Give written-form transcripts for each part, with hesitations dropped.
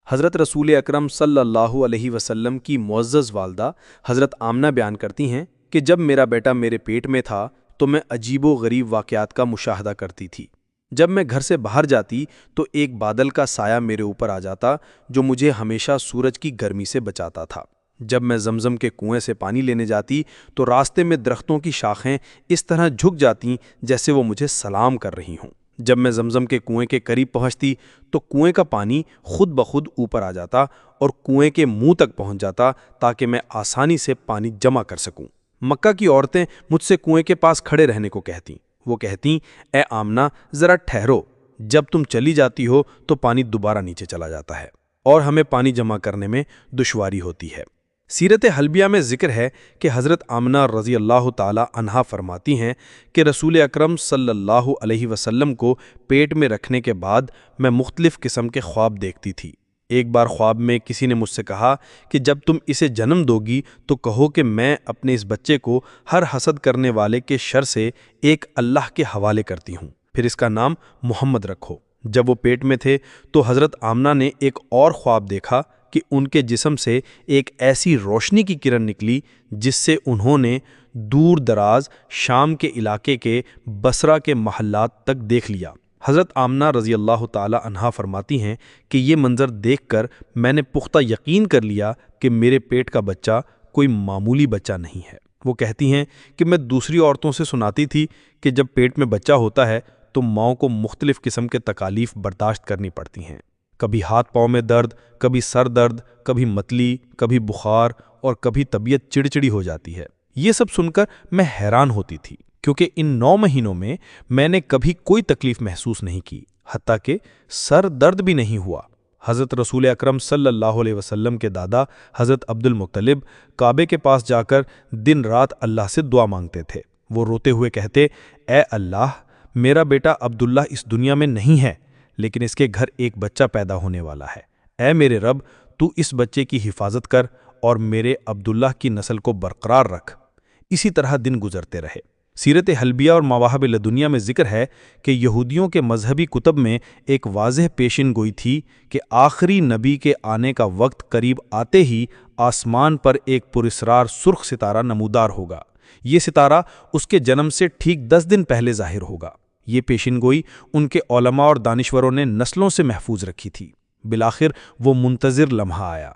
حضرت رسول اکرم صلی اللہ علیہ وسلم کی معزز والدہ حضرت آمنہ بیان کرتی ہیں کہ جب میرا بیٹا میرے پیٹ میں تھا تو میں عجیب و غریب واقعات کا مشاہدہ کرتی تھی۔ جب میں گھر سے باہر جاتی تو ایک بادل کا سایہ میرے اوپر آ جاتا جو مجھے ہمیشہ سورج کی گرمی سے بچاتا تھا۔ جب میں زمزم کے کنویں سے پانی لینے جاتی تو راستے میں درختوں کی شاخیں اس طرح جھک جاتیں جیسے وہ مجھے سلام کر رہی ہوں۔ جب میں زمزم کے کنویں کے قریب پہنچتی تو کنویں کا پانی خود بخود اوپر آ جاتا اور کنویں کے منہ تک پہنچ جاتا تاکہ میں آسانی سے پانی جمع کر سکوں۔ مکہ کی عورتیں مجھ سے کنویں کے پاس کھڑے رہنے کو کہتیں۔ وہ کہتیں، اے آمنہ ذرا ٹھہرو، جب تم چلی جاتی ہو تو پانی دوبارہ نیچے چلا جاتا ہے اور ہمیں پانی جمع کرنے میں دشواری ہوتی ہے۔ سیرت حلبیہ میں ذکر ہے کہ حضرت آمنہ رضی اللہ تعالی عنہا فرماتی ہیں کہ رسول اکرم صلی اللہ علیہ وسلم کو پیٹ میں رکھنے کے بعد میں مختلف قسم کے خواب دیکھتی تھی۔ ایک بار خواب میں کسی نے مجھ سے کہا کہ جب تم اسے جنم دو گی تو کہو کہ میں اپنے اس بچے کو ہر حسد کرنے والے کے شر سے ایک اللہ کے حوالے کرتی ہوں، پھر اس کا نام محمد رکھو۔ جب وہ پیٹ میں تھے تو حضرت آمنہ نے ایک اور خواب دیکھا کہ ان کے جسم سے ایک ایسی روشنی کی کرن نکلی جس سے انہوں نے دور دراز شام کے علاقے کے بصرہ کے محلات تک دیکھ لیا۔ حضرت آمنہ رضی اللہ تعالی عنہا فرماتی ہیں کہ یہ منظر دیکھ کر میں نے پختہ یقین کر لیا کہ میرے پیٹ کا بچہ کوئی معمولی بچہ نہیں ہے۔ وہ کہتی ہیں کہ میں دوسری عورتوں سے سناتی تھی کہ جب پیٹ میں بچہ ہوتا ہے تو ماؤں کو مختلف قسم کے تکالیف برداشت کرنی پڑتی ہیں، کبھی ہاتھ پاؤں میں درد، کبھی سر درد، کبھی متلی، کبھی بخار اور کبھی طبیعت چڑچڑی ہو جاتی ہے۔ یہ سب سن کر میں حیران ہوتی تھی کیونکہ ان 9 مہینوں میں نے کبھی کوئی تکلیف محسوس نہیں کی، حتیٰ کہ سر درد بھی نہیں ہوا۔ حضرت رسول اکرم صلی اللہ علیہ وسلم کے دادا حضرت عبد المطلب کعبے کے پاس جا کر دن رات اللہ سے دعا مانگتے تھے۔ وہ روتے ہوئے کہتے، اے اللہ، میرا بیٹا عبداللہ اس دنیا میں نہیں ہے لیکن اس کے گھر ایک بچہ پیدا ہونے والا ہے۔ اے میرے رب، تو اس بچے کی حفاظت کر اور میرے عبداللہ کی نسل کو برقرار رکھ۔ اسی طرح دن گزرتے رہے۔ سیرت حلبیہ اور مواہب لدنیہ میں ذکر ہے کہ یہودیوں کے مذہبی کتب میں ایک واضح پیشن گوئی تھی کہ آخری نبی کے آنے کا وقت قریب آتے ہی آسمان پر ایک پراسرار سرخ ستارہ نمودار ہوگا۔ یہ ستارہ اس کے جنم سے ٹھیک 10 دن پہلے ظاہر ہوگا۔ یہ پیشن گوئی ان کے علماء اور دانشوروں نے نسلوں سے محفوظ رکھی تھی۔ بالآخر وہ منتظر لمحہ آیا۔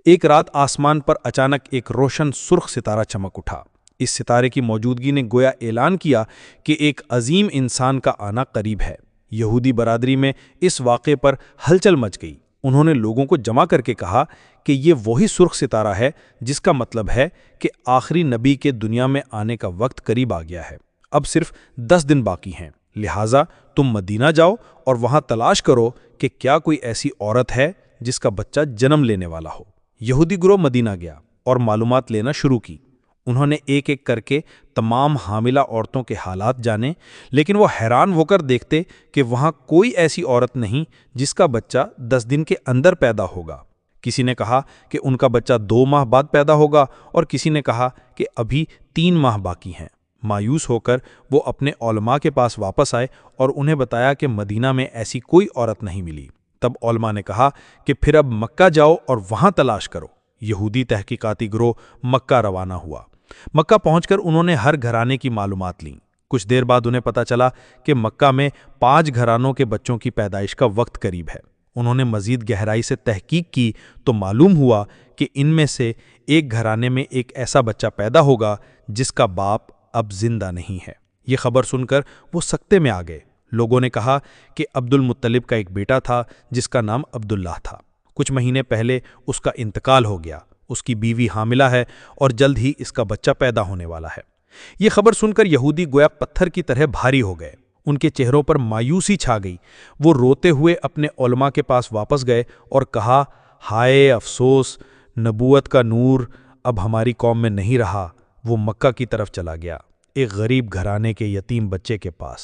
ایک رات آسمان پر اچانک ایک روشن سرخ ستارہ چمک اٹھا۔ اس ستارے کی موجودگی نے گویا اعلان کیا کہ ایک عظیم انسان کا آنا قریب ہے۔ یہودی برادری میں اس واقعے پر ہلچل مچ گئی۔ انہوں نے لوگوں کو جمع کر کے کہا کہ یہ وہی سرخ ستارہ ہے جس کا مطلب ہے کہ آخری نبی کے دنیا میں آنے کا وقت قریب آ گیا ہے۔ اب صرف 10 دن باقی ہیں، لہٰذا تم مدینہ جاؤ اور وہاں تلاش کرو کہ کیا کوئی ایسی عورت ہے جس کا بچہ جنم لینے والا ہو۔ یہودی گروہ مدینہ گیا اور معلومات لینا شروع کی۔ انہوں نے ایک ایک کر کے تمام حاملہ عورتوں کے حالات جانے، لیکن وہ حیران ہو کر دیکھتے کہ وہاں کوئی ایسی عورت نہیں جس کا بچہ 10 دن کے اندر پیدا ہوگا۔ کسی نے کہا کہ ان کا بچہ 2 ماہ بعد پیدا ہوگا اور کسی نے کہا کہ ابھی 3 ماہ باقی ہیں۔ مایوس ہو کر وہ اپنے علماء کے پاس واپس آئے اور انہیں بتایا کہ مدینہ میں ایسی کوئی عورت نہیں ملی۔ تب علماء نے کہا کہ پھر اب مکہ جاؤ اور وہاں تلاش کرو۔ یہودی تحقیقاتی گروہ مکہ روانہ ہوا۔ مکہ پہنچ کر انہوں نے ہر گھرانے کی معلومات لیں۔ کچھ دیر بعد انہیں پتہ چلا کہ مکہ میں 5 گھرانوں کے بچوں کی پیدائش کا وقت قریب ہے۔ انہوں نے مزید گہرائی سے تحقیق کی تو معلوم ہوا کہ ان میں سے ایک گھرانے میں ایک ایسا بچہ پیدا ہوگا جس کا باپ اب زندہ نہیں ہے۔ یہ خبر سن کر وہ سکتے میں آ گئے۔ لوگوں نے کہا کہ عبد المطلب کا ایک بیٹا تھا جس کا نام عبداللہ تھا۔ کچھ مہینے پہلے اس کا انتقال ہو گیا۔ اس کی بیوی حاملہ ہے اور جلد ہی اس کا بچہ پیدا ہونے والا ہے۔ یہ خبر سن کر یہودی گویا پتھر کی طرح بھاری ہو گئے۔ ان کے چہروں پر مایوسی چھا گئی۔ وہ روتے ہوئے اپنے علماء کے پاس واپس گئے اور کہا، ہائے افسوس، نبوت کا نور اب ہماری قوم میں نہیں رہا۔ وہ مکہ کی طرف چلا گیا، ایک غریب گھرانے کے یتیم بچے کے پاس۔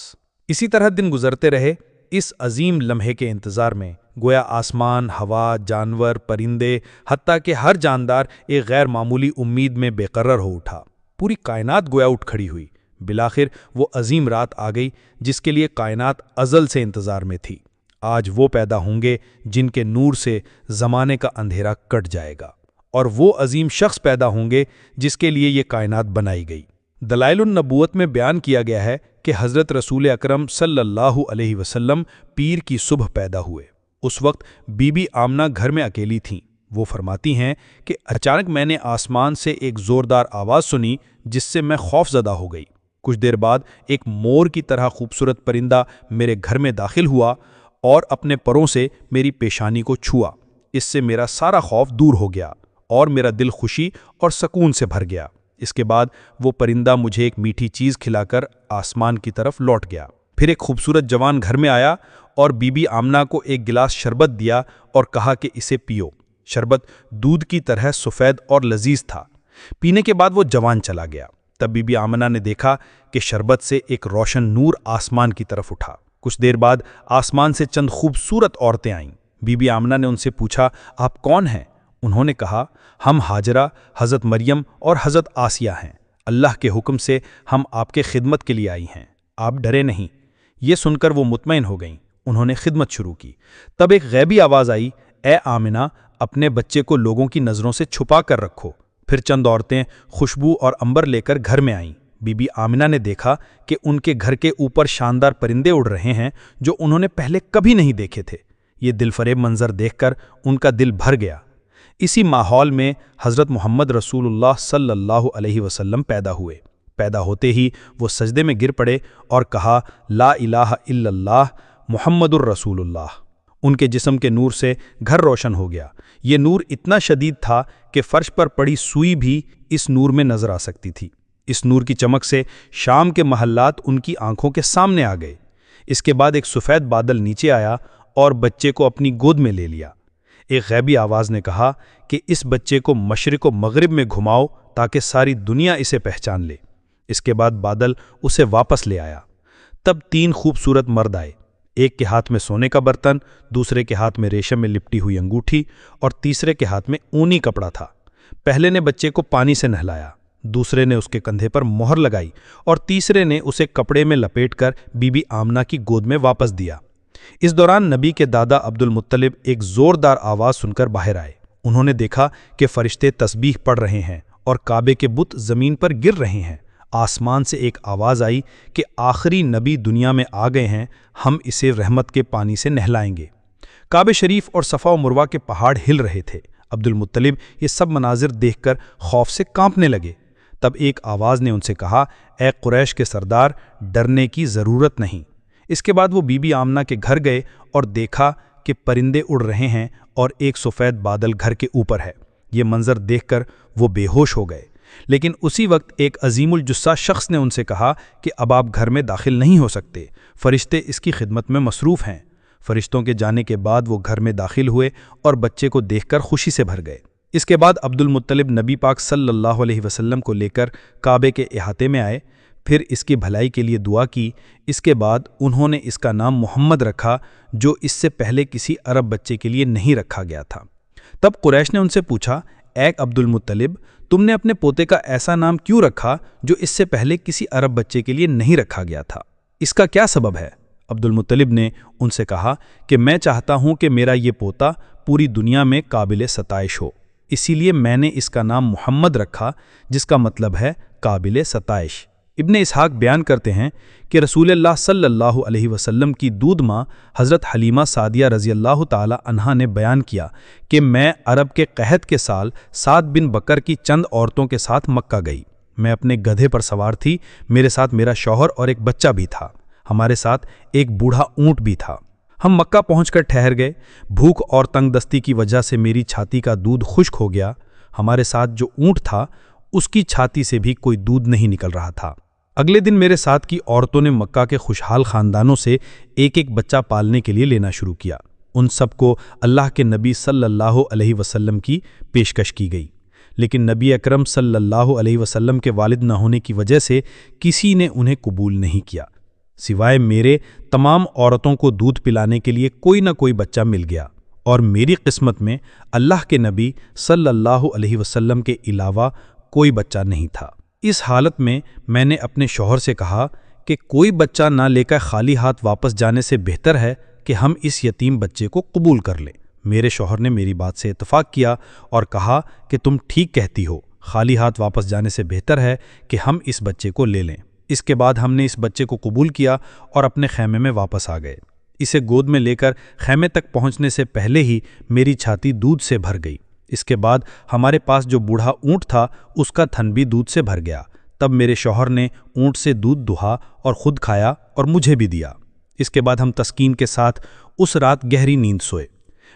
اسی طرح دن گزرتے رہے۔ اس عظیم لمحے کے انتظار میں گویا آسمان، ہوا، جانور، پرندے، حتیٰ کہ ہر جاندار ایک غیر معمولی امید میں بے قرار ہو اٹھا۔ پوری کائنات گویا اٹھ کھڑی ہوئی۔ بالآخر وہ عظیم رات آ گئی جس کے لیے کائنات ازل سے انتظار میں تھی۔ آج وہ پیدا ہوں گے جن کے نور سے زمانے کا اندھیرا کٹ جائے گا، اور وہ عظیم شخص پیدا ہوں گے جس کے لیے یہ کائنات بنائی گئی۔ دلائل النبوت میں بیان کیا گیا ہے کہ حضرت رسول اکرم صلی اللہ علیہ وسلم پیر کی صبح پیدا ہوئے۔ اس وقت بی بی آمنہ گھر میں اکیلی تھیں۔ وہ فرماتی ہیں کہ اچانک میں نے آسمان سے ایک زوردار آواز سنی جس سے میں خوف زدہ ہو گئی۔ کچھ دیر بعد ایک مور کی طرح خوبصورت پرندہ میرے گھر میں داخل ہوا اور اپنے پروں سے میری پیشانی کو چھوا۔ اس سے میرا سارا خوف دور ہو گیا اور میرا دل خوشی اور سکون سے بھر گیا۔ اس کے بعد وہ پرندہ مجھے ایک میٹھی چیز کھلا کر آسمان کی طرف لوٹ گیا۔ پھر ایک خوبصورت جوان گھر میں آیا اور بی بی آمنہ کو ایک گلاس شربت دیا اور کہا کہ اسے پیو۔ شربت دودھ کی طرح سفید اور لذیذ تھا۔ پینے کے بعد وہ جوان چلا گیا۔ تب بی بی آمنہ نے دیکھا کہ شربت سے ایک روشن نور آسمان کی طرف اٹھا۔ کچھ دیر بعد آسمان سے چند خوبصورت عورتیں آئیں۔ بی بی آمنہ نے ان سے پوچھا، آپ کون ہیں؟ انہوں نے کہا، ہم ہاجرہ، حضرت مریم اور حضرت آسیہ ہیں۔ اللہ کے حکم سے ہم آپ کے خدمت کے لیے آئی ہیں، آپ ڈرے نہیں۔ یہ سن کر وہ مطمئن ہو گئیں۔ انہوں نے خدمت شروع کی۔ تب ایک غیبی آواز آئی، اے آمنہ، اپنے بچے کو لوگوں کی نظروں سے چھپا کر رکھو۔ پھر چند عورتیں خوشبو اور عنبر لے کر گھر میں آئیں۔ بی بی آمنہ نے دیکھا کہ ان کے گھر کے اوپر شاندار پرندے اڑ رہے ہیں جو انہوں نے پہلے کبھی نہیں دیکھے تھے۔ یہ دل فریب منظر دیکھ کر ان کا دل بھر گیا۔ اسی ماحول میں حضرت محمد رسول اللہ صلی اللہ علیہ وسلم پیدا ہوئے۔ پیدا ہوتے ہی وہ سجدے میں گر پڑے اور کہا، لا الہ الا اللہ محمد الرسول اللہ۔ ان کے جسم کے نور سے گھر روشن ہو گیا۔ یہ نور اتنا شدید تھا کہ فرش پر پڑی سوئی بھی اس نور میں نظر آ سکتی تھی۔ اس نور کی چمک سے شام کے محلات ان کی آنکھوں کے سامنے آ گئے۔ اس کے بعد ایک سفید بادل نیچے آیا اور بچے کو اپنی گود میں لے لیا۔ ایک غیبی آواز نے کہا کہ اس بچے کو مشرق و مغرب میں گھماؤ تاکہ ساری دنیا اسے پہچان لے۔ اس کے بعد بادل اسے واپس لے آیا۔ تب 3 خوبصورت مرد آئے، ایک کے ہاتھ میں سونے کا برتن، دوسرے کے ہاتھ میں ریشم میں لپٹی ہوئی انگوٹھی اور تیسرے کے ہاتھ میں اونی کپڑا تھا۔ پہلے نے بچے کو پانی سے نہلایا، دوسرے نے اس کے کندھے پر مہر لگائی اور تیسرے نے اسے کپڑے میں لپیٹ کر بی بی آمنہ کی گود میں واپس دیا۔ اس دوران نبی کے دادا عبد المطلب ایک زوردار آواز سن کر باہر آئے۔ انہوں نے دیکھا کہ فرشتے تسبیح پڑھ رہے ہیں اور کعبے کے بت زمین پر گر رہے ہیں۔ آسمان سے ایک آواز آئی کہ آخری نبی دنیا میں آ گئے ہیں، ہم اسے رحمت کے پانی سے نہلائیں گے۔ کعبہ شریف اور صفا و مروہ کے پہاڑ ہل رہے تھے۔ عبد المطلب یہ سب مناظر دیکھ کر خوف سے کانپنے لگے۔ تب ایک آواز نے ان سے کہا، اے قریش کے سردار، ڈرنے کی ضرورت نہیں۔ اس کے بعد وہ بی بی آمنہ کے گھر گئے اور دیکھا کہ پرندے اڑ رہے ہیں اور ایک سفید بادل گھر کے اوپر ہے۔ یہ منظر دیکھ کر وہ بے ہوش ہو گئے۔ لیکن اسی وقت ایک عظیم الجثہ شخص نے ان سے کہا کہ اب آپ گھر میں داخل نہیں ہو سکتے، فرشتے اس کی خدمت میں مصروف ہیں۔ فرشتوں کے جانے کے بعد وہ گھر میں داخل ہوئے اور بچے کو دیکھ کر خوشی سے بھر گئے۔ اس کے بعد عبد المطلب نبی پاک صلی اللہ علیہ وسلم کو لے کر کعبے کے احاطے میں آئے، پھر اس کی بھلائی کے لیے دعا کی۔ اس کے بعد انہوں نے اس کا نام محمد رکھا، جو اس سے پہلے کسی عرب بچے کے لیے نہیں رکھا گیا تھا۔ تب قریش نے ان سے پوچھا، اے عبد المطلب، تم نے اپنے پوتے کا ایسا نام کیوں رکھا جو اس سے پہلے کسی عرب بچے کے لیے نہیں رکھا گیا تھا؟ اس کا کیا سبب ہے؟ عبد المطلب نے ان سے کہا کہ میں چاہتا ہوں کہ میرا یہ پوتا پوری دنیا میں قابل ستائش ہو، اسی لیے میں نے اس کا نام محمد رکھا، جس کا مطلب ہے قابل ستائش۔ ابن اسحاق بیان کرتے ہیں کہ رسول اللہ صلی اللہ علیہ وسلم کی دودھ ماں حضرت حلیمہ سعدیہ رضی اللہ تعالی عنہا نے بیان کیا کہ میں عرب کے قحط کے سال سعد بن بکر کی چند عورتوں کے ساتھ مکہ گئی۔ میں اپنے گدھے پر سوار تھی، میرے ساتھ میرا شوہر اور ایک بچہ بھی تھا، ہمارے ساتھ ایک بوڑھا اونٹ بھی تھا۔ ہم مکہ پہنچ کر ٹھہر گئے۔ بھوک اور تنگ دستی کی وجہ سے میری چھاتی کا دودھ خشک ہو گیا۔ ہمارے ساتھ جو اونٹ تھا اس کی چھاتی سے بھی کوئی دودھ نہیں نکل رہا تھا۔ اگلے دن میرے ساتھ کی عورتوں نے مکہ کے خوشحال خاندانوں سے ایک ایک بچہ پالنے کے لیے لینا شروع کیا۔ ان سب کو اللہ کے نبی صلی اللہ علیہ وسلم کی پیشکش کی گئی، لیکن نبی اکرم صلی اللہ علیہ وسلم کے والد نہ ہونے کی وجہ سے کسی نے انہیں قبول نہیں کیا۔ سوائے میرے تمام عورتوں کو دودھ پلانے کے لیے کوئی نہ کوئی بچہ مل گیا، اور میری قسمت میں اللہ کے نبی صلی اللہ علیہ وسلم کے علاوہ کوئی بچہ نہیں تھا۔ اس حالت میں نے اپنے شوہر سے کہا کہ کوئی بچہ نہ لے کر خالی ہاتھ واپس جانے سے بہتر ہے کہ ہم اس یتیم بچے کو قبول کر لیں۔ میرے شوہر نے میری بات سے اتفاق کیا اور کہا کہ تم ٹھیک کہتی ہو، خالی ہاتھ واپس جانے سے بہتر ہے کہ ہم اس بچے کو لے لیں۔ اس کے بعد ہم نے اس بچے کو قبول کیا اور اپنے خیمے میں واپس آ گئے۔ اسے گود میں لے کر خیمے تک پہنچنے سے پہلے ہی میری چھاتی دودھ سے بھر گئی۔ اس کے بعد ہمارے پاس جو بوڑھا اونٹ تھا اس کا تھن بھی دودھ سے بھر گیا۔ تب میرے شوہر نے اونٹ سے دودھ دہا اور خود کھایا اور مجھے بھی دیا۔ اس کے بعد ہم تسکین کے ساتھ اس رات گہری نیند سوئے۔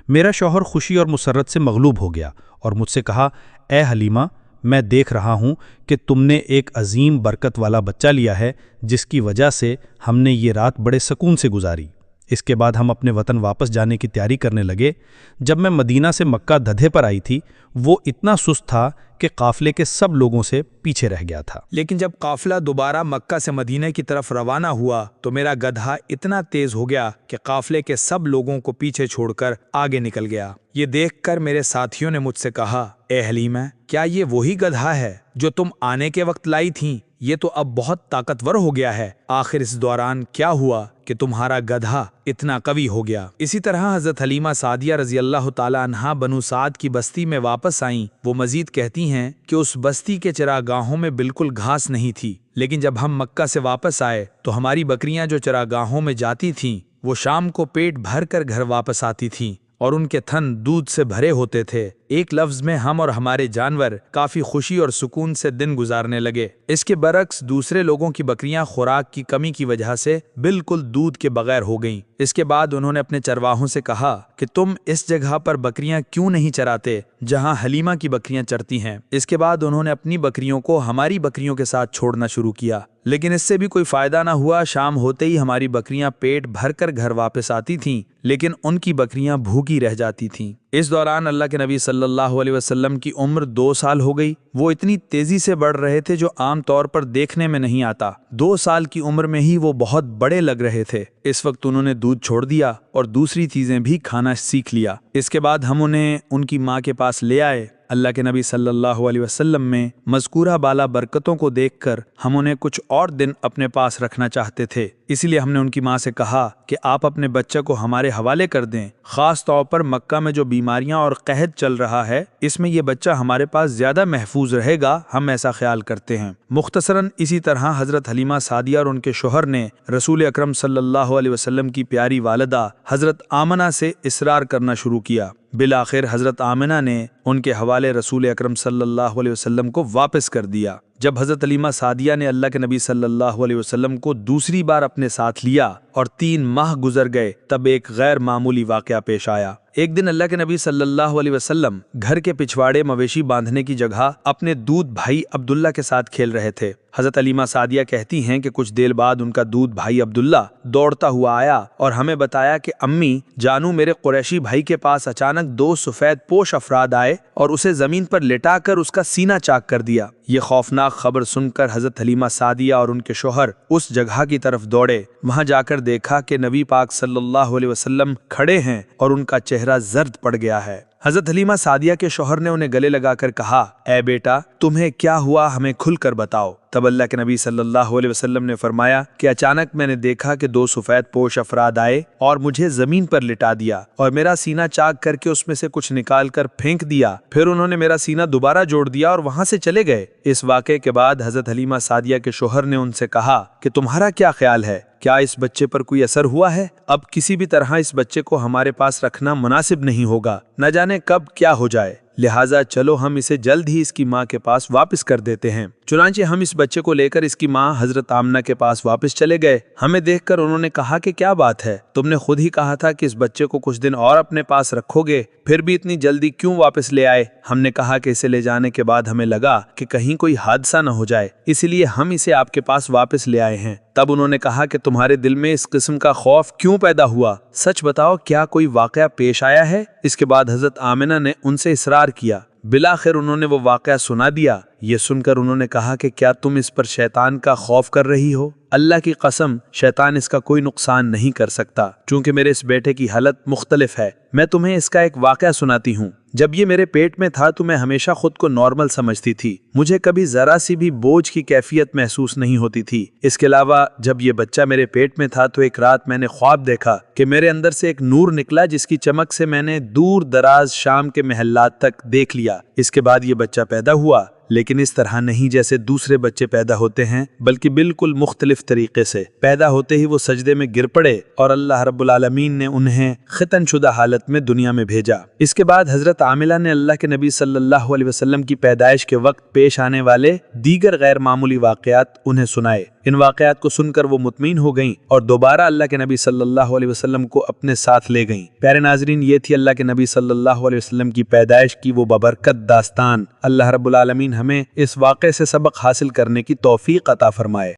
میرا شوہر خوشی اور مسرت سے مغلوب ہو گیا اور مجھ سے کہا، اے حلیمہ، میں دیکھ رہا ہوں کہ تم نے ایک عظیم برکت والا بچہ لیا ہے جس کی وجہ سے ہم نے یہ رات بڑے سکون سے گزاری۔ اس کے بعد ہم اپنے وطن واپس جانے کی تیاری کرنے لگے۔ جب میں مدینہ سے مکہ دھدے پر آئی تھی، وہ اتنا سست تھا کہ قافلے کے سب لوگوں سے پیچھے رہ گیا تھا۔ لیکن جب قافلہ دوبارہ مکہ سے مدینہ کی طرف روانہ ہوا تو میرا گدھا اتنا تیز ہو گیا کہ قافلے کے سب لوگوں کو پیچھے چھوڑ کر آگے نکل گیا۔ یہ دیکھ کر میرے ساتھیوں نے مجھ سے کہا، اے حلیمہ، کیا یہ وہی گدھا ہے جو تم آنے کے وقت لائی تھیں؟ یہ تو اب بہت طاقتور ہو گیا ہے۔ آخر اس دوران کیا ہوا کہ تمہارا گدھا اتنا قوی ہو گیا؟ اسی طرح حضرت حلیمہ سعدیہ رضی اللہ تعالی عنہا بنو سعد کی بستی میں واپس آئیں۔ وہ مزید کہتی ہیں کہ اس بستی کے چراگاہوں میں بالکل گھاس نہیں تھی، لیکن جب ہم مکہ سے واپس آئے تو ہماری بکریاں جو چراگاہوں میں جاتی تھیں وہ شام کو پیٹ بھر کر گھر واپس آتی تھیں اور ان کے تھن دودھ سے بھرے ہوتے تھے۔ ایک لفظ میں ہم اور ہمارے جانور کافی خوشی اور سکون سے دن گزارنے لگے۔ اس کے برعکس دوسرے لوگوں کی بکریاں خوراک کی کمی کی وجہ سے بالکل دودھ کے بغیر ہو گئیں۔ اس کے بعد انہوں نے اپنے چرواہوں سے کہا کہ تم اس جگہ پر بکریاں کیوں نہیں چراتے جہاں حلیمہ کی بکریاں چرتی ہیں۔ اس کے بعد انہوں نے اپنی بکریوں کو ہماری بکریوں کے ساتھ چھوڑنا شروع کیا، لیکن اس سے بھی کوئی فائدہ نہ ہوا۔ شام ہوتے ہی ہماری بکریاں پیٹ بھر کر گھر واپس آتی تھیں، لیکن ان کی بکریاں بھوکی رہ جاتی تھیں۔ اس دوران اللہ کے نبی صلی اللہ علیہ وسلم کی عمر 2 سال ہو گئی۔ وہ اتنی تیزی سے بڑھ رہے تھے جو عام طور پر دیکھنے میں نہیں آتا۔ 2 سال کی عمر میں ہی وہ بہت بڑے لگ رہے تھے۔ اس وقت انہوں نے دودھ چھوڑ دیا اور دوسری چیزیں بھی کھانا سیکھ لیا۔ اس کے بعد ہم انہیں ان کی ماں کے پاس لے آئے۔ اللہ کے نبی صلی اللہ علیہ وسلم میں مذکورہ بالا برکتوں کو دیکھ کر ہم انہیں کچھ اور دن اپنے پاس رکھنا چاہتے تھے، اسی لیے ہم نے ان کی ماں سے کہا کہ آپ اپنے بچے کو ہمارے حوالے کر دیں۔ خاص طور پر مکہ میں جو بیماریاں اور قحط چل رہا ہے، اس میں یہ بچہ ہمارے پاس زیادہ محفوظ رہے گا، ہم ایسا خیال کرتے ہیں۔ مختصراً اسی طرح حضرت حلیمہ سعدیہ اور ان کے شوہر نے رسول اکرم صلی اللہ علیہ وسلم کی پیاری والدہ حضرت آمنہ سے اصرار کرنا شروع کیا۔ بالآخر حضرت آمنہ نے ان کے حوالے رسول اکرم صلی اللہ علیہ وسلم کو واپس کر دیا۔ جب حضرت حلیمہ سعدیہ نے اللہ کے نبی صلی اللہ علیہ وسلم کو دوسری بار اپنے ساتھ لیا اور 3 ماہ گزر گئے، تب ایک غیر معمولی واقعہ پیش آیا۔ ایک دن اللہ کے نبی صلی اللہ علیہ وسلم گھر کے پچھواڑے مویشی باندھنے کی جگہ اپنے دودھ بھائی عبداللہ کے ساتھ کھیل رہے تھے۔ حضرت حلیمہ سعدیہ کہتی ہیں کہ کچھ دیر بعد ان کا دودھ بھائی عبداللہ دوڑتا ہوا آیا اور ہمیں بتایا کہ امی جانو، میرے قریشی بھائی کے پاس اچانک 2 سفید پوش افراد آئے اور اسے زمین پر لٹا کر اس کا سینہ چاک کر دیا۔ یہ خوفناک خبر سن کر حضرت حلیمہ سعدیہ اور ان کے شوہر اس جگہ کی طرف دوڑے۔ وہاں جا کر دیکھا کہ نبی پاک صلی اللہ علیہ وسلم کھڑے ہیں اور ان کا چہرہ زرد پڑ گیا ہے۔ حضرت حلیمہ سعدیہ کے شوہر نے انہیں گلے لگا کر کہا، اے بیٹا، تمہیں کیا ہوا، ہمیں کھل کر بتاؤ۔ تب اللہ کے نبی صلی اللہ علیہ وسلم نے فرمایا کہ اچانک میں نے دیکھا کہ 2 سفید پوش افراد آئے اور مجھے زمین پر لٹا دیا اور میرا سینہ چاک کر کے اس میں سے کچھ نکال کر پھینک دیا، پھر انہوں نے میرا سینہ دوبارہ جوڑ دیا اور وہاں سے چلے گئے۔ اس واقعے کے بعد حضرت حلیمہ سعدیہ کے شوہر نے ان سے کہا کہ تمہارا کیا خیال ہے، کیا اس بچے پر کوئی اثر ہوا ہے؟ اب کسی بھی طرح اس بچے کو ہمارے پاس رکھنا مناسب نہیں ہوگا، نہ جانے کب کیا ہو جائے، لہٰذا چلو ہم اسے جلد ہی اس کی ماں کے پاس واپس کر دیتے ہیں۔ چنانچہ ہم اس بچے کو لے کر اس کی ماں حضرت آمنہ کے پاس واپس چلے گئے۔ ہمیں دیکھ کر انہوں نے کہا کہ کیا بات ہے، تم نے خود ہی کہا تھا کہ اس بچے کو کچھ دن اور اپنے پاس رکھو گے، پھر بھی اتنی جلدی کیوں واپس لے آئے؟ ہم نے کہا کہ اسے لے جانے کے بعد ہمیں لگا کہ کہیں کوئی حادثہ نہ ہو جائے، اس لیے ہم اسے آپ کے پاس واپس لے آئے ہیں۔ تب انہوں نے کہا کہ تمہارے دل میں اس قسم کا خوف کیوں پیدا ہوا؟ سچ بتاؤ، کیا کوئی واقعہ پیش آیا ہے؟ اس کے بعد حضرت آمنہ نے ان سے اصرار کیا۔ بالآخر انہوں نے وہ واقعہ سنا دیا۔ یہ سن کر انہوں نے کہا کہ کیا تم اس پر شیطان کا خوف کر رہی ہو؟ اللہ کی قسم شیطان اس کا کوئی نقصان نہیں کر سکتا، چونکہ میرے اس بیٹے کی حالت مختلف ہے۔ میں تمہیں اس کا ایک واقعہ سناتی ہوں۔ جب یہ میرے پیٹ میں تھا تو میں ہمیشہ خود کو نارمل سمجھتی تھی، مجھے کبھی ذرا سی بھی بوجھ کی کیفیت محسوس نہیں ہوتی تھی۔ اس کے علاوہ جب یہ بچہ میرے پیٹ میں تھا تو ایک رات میں نے خواب دیکھا کہ میرے اندر سے ایک نور نکلا جس کی چمک سے میں نے دور دراز شام کے محلات تک دیکھ لیا۔ اس کے بعد یہ بچہ پیدا ہوا، لیکن اس طرح نہیں جیسے دوسرے بچے پیدا ہوتے ہیں، بلکہ بالکل مختلف طریقے سے۔ پیدا ہوتے ہی وہ سجدے میں گر پڑے اور اللہ رب العالمین نے انہیں ختن شدہ حالت میں دنیا میں بھیجا۔ اس کے بعد حضرت عاملہ نے اللہ کے نبی صلی اللہ علیہ وسلم کی پیدائش کے وقت پیش آنے والے دیگر غیر معمولی واقعات انہیں سنائے۔ ان واقعات کو سن کر وہ مطمئن ہو گئیں اور دوبارہ اللہ کے نبی صلی اللہ علیہ وسلم کو اپنے ساتھ لے گئیں۔ پیارے ناظرین، یہ تھی اللہ کے نبی صلی اللہ علیہ وسلم کی پیدائش کی وہ بابرکت داستان۔ اللہ رب العالمین ہمیں اس واقعے سے سبق حاصل کرنے کی توفیق عطا فرمائے۔